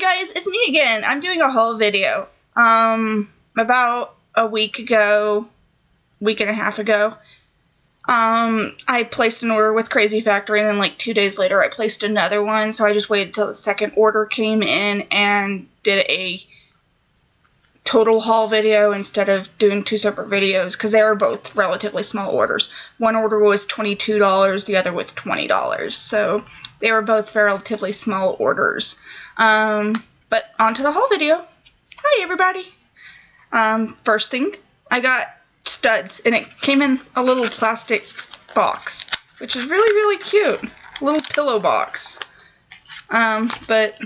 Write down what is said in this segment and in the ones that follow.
guys, it's me again. I'm doing a haul video. About a week and a half ago, I placed an order with Crazy Factory, and then like 2 days later I placed another one, so I just waited till the second order came in and did a total haul video instead of doing two separate videos, because they were both relatively small orders. One order was $22, the other was $20, so they were both relatively small orders. But on to the haul video. Hi everybody! First thing, I got studs, and it came in a little plastic box, which is really cute. A little pillow box. But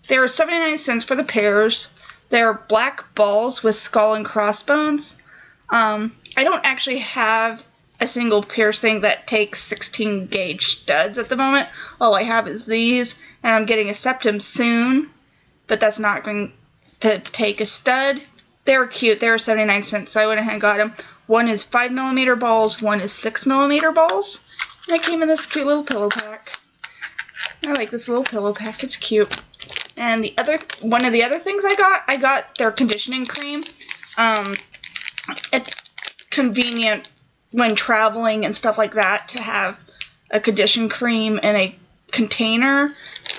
they were 79 cents for the pairs. They're black balls with skull and crossbones. I don't actually have a single piercing that takes 16 gauge studs at the moment. All I have is these, and I'm getting a Septum soon, but that's not going to take a stud. They were cute. They were 79 cents, so I went ahead and got them. One is 5mm balls, one is 6mm balls. And they came in this cute little pillow pack. I like this little pillow pack. It's cute. And one of the other things I got their conditioning cream. It's convenient when traveling and stuff like that to have a condition cream in a container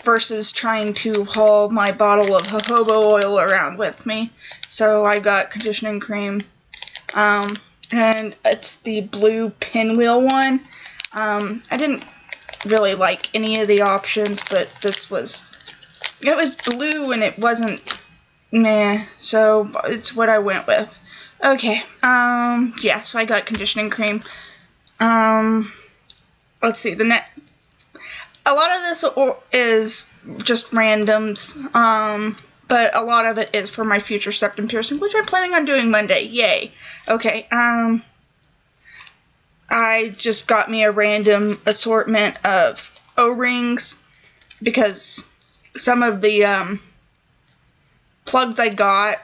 versus trying to haul my bottle of jojoba oil around with me. So I got conditioning cream, and it's the blue pinwheel one. I didn't really like any of the options, but it was blue and it wasn't meh, so it's what I went with. Okay, yeah, so I got conditioning cream. Let's see, a lot of this is just randoms, but a lot of it is for my future septum piercing, which I'm planning on doing Monday. Yay. Okay, I just got me a random assortment of O-rings because some of the plugs I got,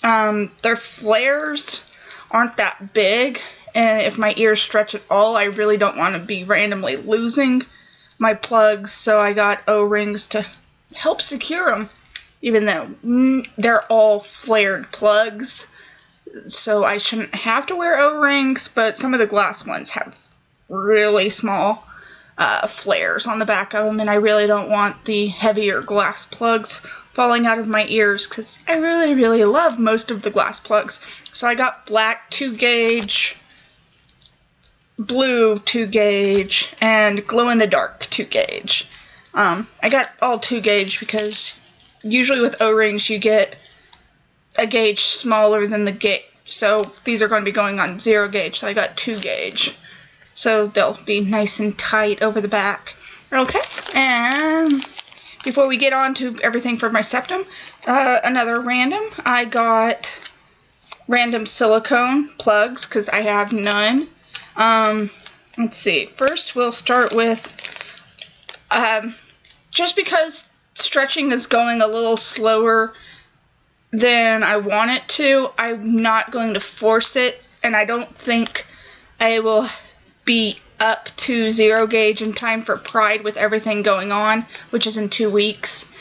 their flares aren't that big, and if my ears stretch at all, I really don't want to be randomly losing my plugs, so I got O-rings to help secure them, even though they're all flared plugs, so I shouldn't have to wear O-rings, but some of the glass ones have really small flares on the back of them, and I really don't want the heavier glass plugs falling out of my ears, because I really love most of the glass plugs. So I got black 2 gauge, blue 2 gauge, and glow-in-the-dark 2 gauge. I got all 2 gauge because usually with O-rings you get a gauge smaller than the gauge, so these are going to be going on 0 gauge, so I got 2 gauge. So they'll be nice and tight over the back. Okay, and before we get on to everything for my septum, another random. I got random silicone plugs because I have none. Let's see. First, we'll start with, just because stretching is going a little slower than I want it to, I'm not going to force it, and I don't think I will be up to 0 gauge in time for Pride with everything going on, which is in 2 weeks.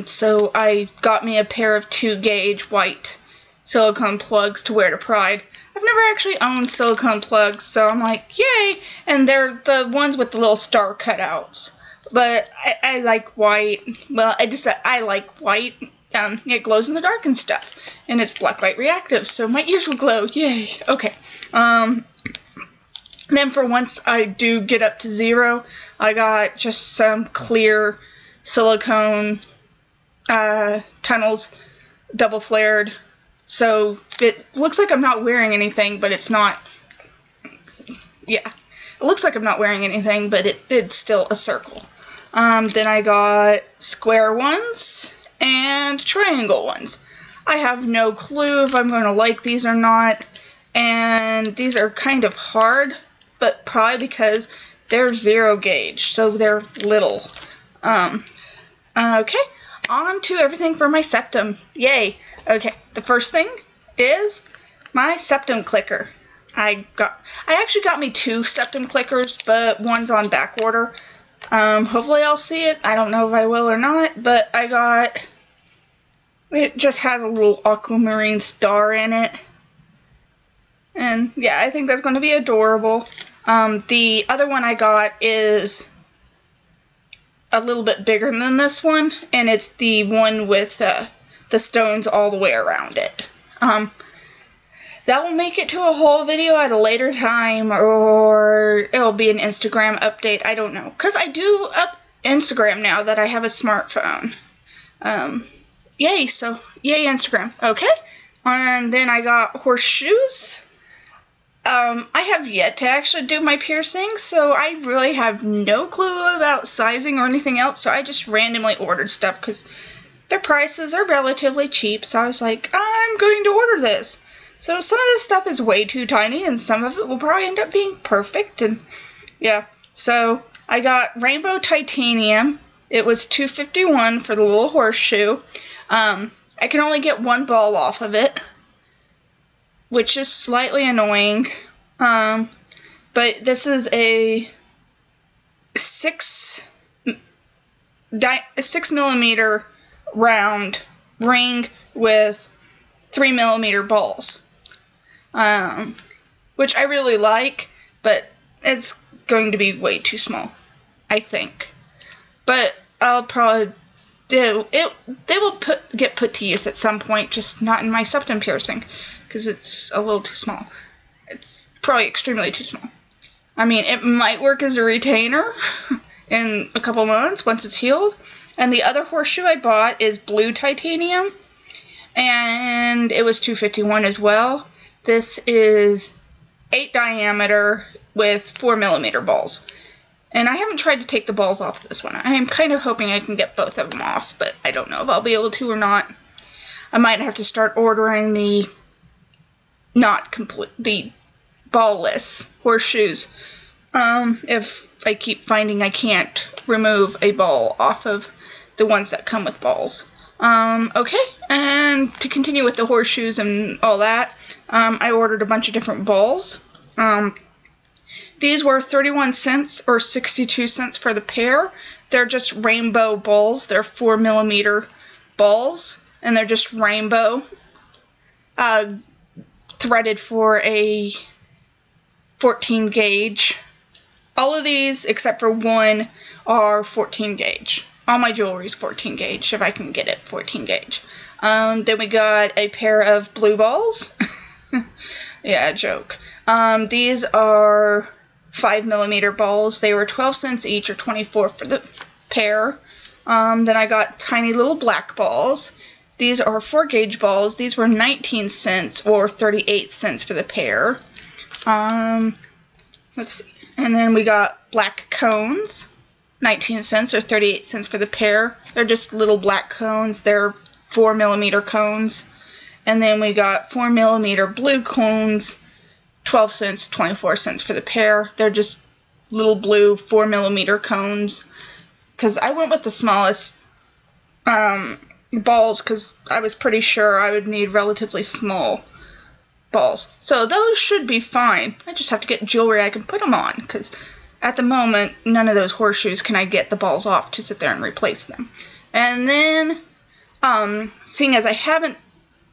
So I got me a pair of 2 gauge white silicone plugs to wear to Pride. I've never actually owned silicone plugs, so I'm like, yay! And they're the ones with the little star cutouts. But I like white. Well, I like white. It glows in the dark and stuff. And it's black light reactive, so my ears will glow. Yay! Okay. Then for once I do get up to 0, I got just some clear silicone tunnels, double flared. So it looks like I'm not wearing anything, but it's not. Yeah, it looks like I'm not wearing anything, but it's still a circle. Then I got square ones and triangle ones. I have no clue if I'm going to like these or not, and these are kind of hard, but probably because they're 0 gauge, so they're little. Okay, on to everything for my septum. Yay! Okay, the first thing is my septum clicker. I actually got me 2 septum clickers, but one's on back order. Hopefully I'll see it. I don't know if I will or not, but I got It just has a little aquamarine star in it. And yeah, I think that's going to be adorable. The other one I got is a little bit bigger than this one, and it's the one with the stones all the way around it. That will make it to a whole video at a later time, or it'll be an Instagram update. I don't know, because I do up Instagram now that I have a smartphone. Yay, so yay Instagram. Okay, and then I got horseshoes. I have yet to actually do my piercing, so I really have no clue about sizing or anything else, so I just randomly ordered stuff because their prices are relatively cheap, so I was like, I'm going to order this. So some of this stuff is way too tiny, and some of it will probably end up being perfect, and yeah. So I got rainbow titanium. It was $2.51 for the little horseshoe. I can only get one ball off of it, which is slightly annoying. But this is a 6 millimeter round ring with 3 millimeter balls, which I really like, but it's going to be way too small, I think. But I'll probably do it. They will get put to use at some point, just not in my septum piercing, because it's a little too small. It's probably extremely too small. I mean, it might work as a retainer in a couple months once it's healed. And the other horseshoe I bought is blue titanium, and it was $2.51 as well. This is 8 diameter with 4 millimeter balls. And I haven't tried to take the balls off this one. I am kind of hoping I can get both of them off, but I don't know if I'll be able to or not. I might have to start ordering the ballless horseshoes, if I keep finding I can't remove a ball off of the ones that come with balls. Okay, and to continue with the horseshoes and all that, I ordered a bunch of different balls. These were 31 cents or 62 cents for the pair. They're just rainbow balls. They're 4 millimeter balls, and they're just rainbow, threaded for a 14 gauge. All of these, except for one, are 14 gauge. All my jewelry is 14 gauge, if I can get it 14 gauge. Then we got a pair of blue balls. Yeah, joke. These are 5 millimeter balls. They were 12 cents each, or 24 for the pair. Then I got tiny little black balls. These are 4 gauge balls. These were 19 cents or 38 cents for the pair. Let's see. And then we got black cones, 19 cents or 38 cents for the pair. They're just little black cones. They're 4 millimeter cones. And then we got 4 millimeter blue cones, 12 cents, 24 cents for the pair. They're just little blue 4 millimeter cones. Because I went with the smallest balls because I was pretty sure I would need relatively small balls. So those should be fine. I just have to get jewelry I can put them on, because at the moment, none of those horseshoes can I get the balls off to sit there and replace them. And then, seeing as I haven't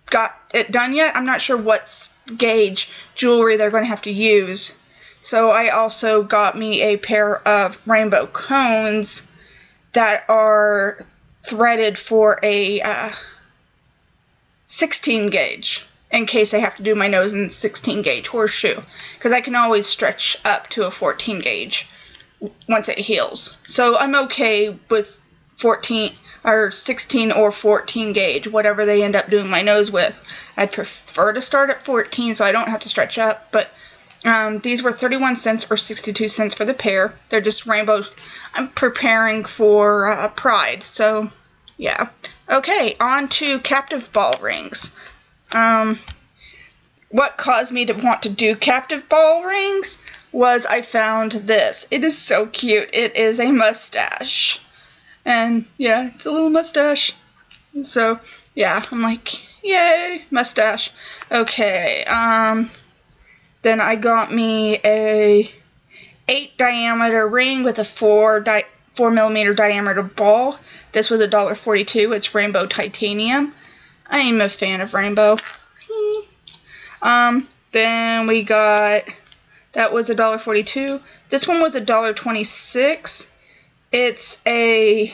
got it done yet, I'm not sure what gauge jewelry they're going to have to use. So I also got me a pair of rainbow cones that are threaded for a 16 gauge, in case I have to do my nose in 16 gauge horseshoe, because I can always stretch up to a 14 gauge once it heals. So I'm okay with 14 or 16 or 14 gauge, whatever they end up doing my nose with. I'd prefer to start at 14 so I don't have to stretch up, but these were 31 cents or 62 cents for the pair. They're just rainbow. I'm preparing for Pride, so yeah. Okay, on to captive ball rings. What caused me to want to do captive ball rings was I found this. It is so cute. It is a mustache. And yeah, it's a little mustache. So yeah, I'm like, yay, mustache. Okay, then I got me a 8 diameter ring with a 4 millimeter diameter ball. This was $1.42. It's rainbow titanium. I am a fan of rainbow. Then we got, that was $1.42. This one was $1.26. It's a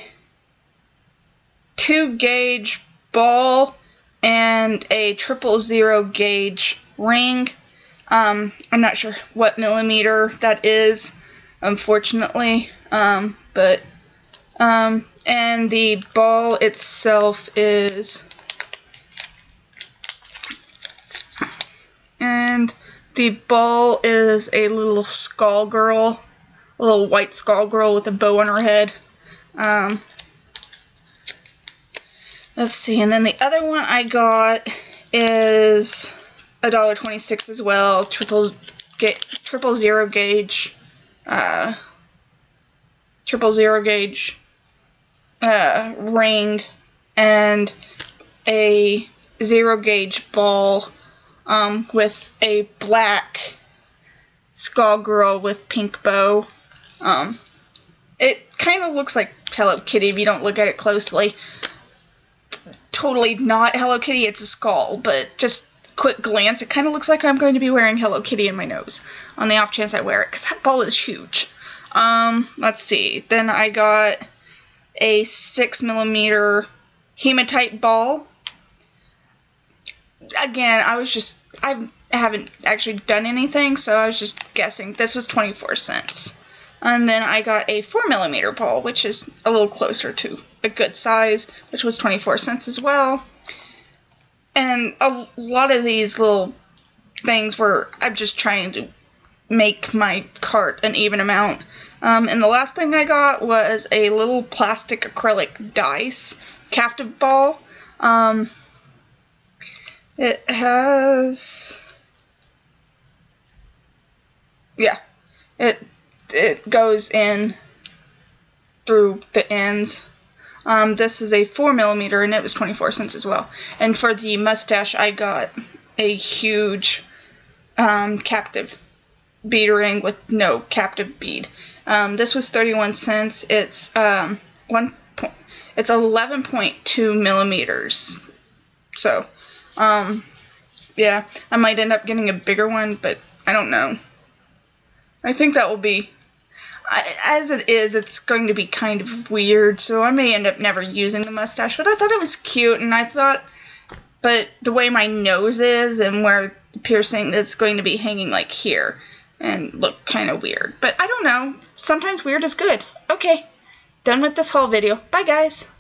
2-gauge ball and a 000 gauge ring. I'm not sure what millimeter that is, unfortunately, and the ball itself is, and the ball is a little skull girl, a little white skull girl with a bow on her head. Let's see, and then the other one I got is $1.26 as well, 000 gauge, 000 gauge ring, and a 0 gauge ball with a black skull girl with pink bow. It kind of looks like Hello Kitty if you don't look at it closely. Totally not Hello Kitty, it's a skull, but just quick glance, it kind of looks like I'm going to be wearing Hello Kitty in my nose, on the off chance I wear it, because that ball is huge. Let's see, then I got a 6mm hematite ball. Again, I haven't actually done anything, so I was just guessing. This was 24 cents. And then I got a 4mm ball, which is a little closer to a good size, which was 24 cents as well. And a lot of these little things were, I'm just trying to make my cart an even amount. And the last thing I got was a little plastic acrylic dice captive ball. It has, yeah, it goes in through the ends. This is a 4mm and it was 24 cents as well. And for the mustache, I got a huge captive bead ring with no captive bead. This was 31 cents. It's it's 11.2 millimeters. So, yeah, I might end up getting a bigger one, but I don't know. I think that will be, as it is, it's going to be kind of weird, so I may end up never using the mustache, but I thought it was cute, and I thought, but the way my nose is and where the piercing is going to be hanging like here, and look kind of weird. But I don't know, sometimes weird is good. Okay, done with this whole video. Bye guys!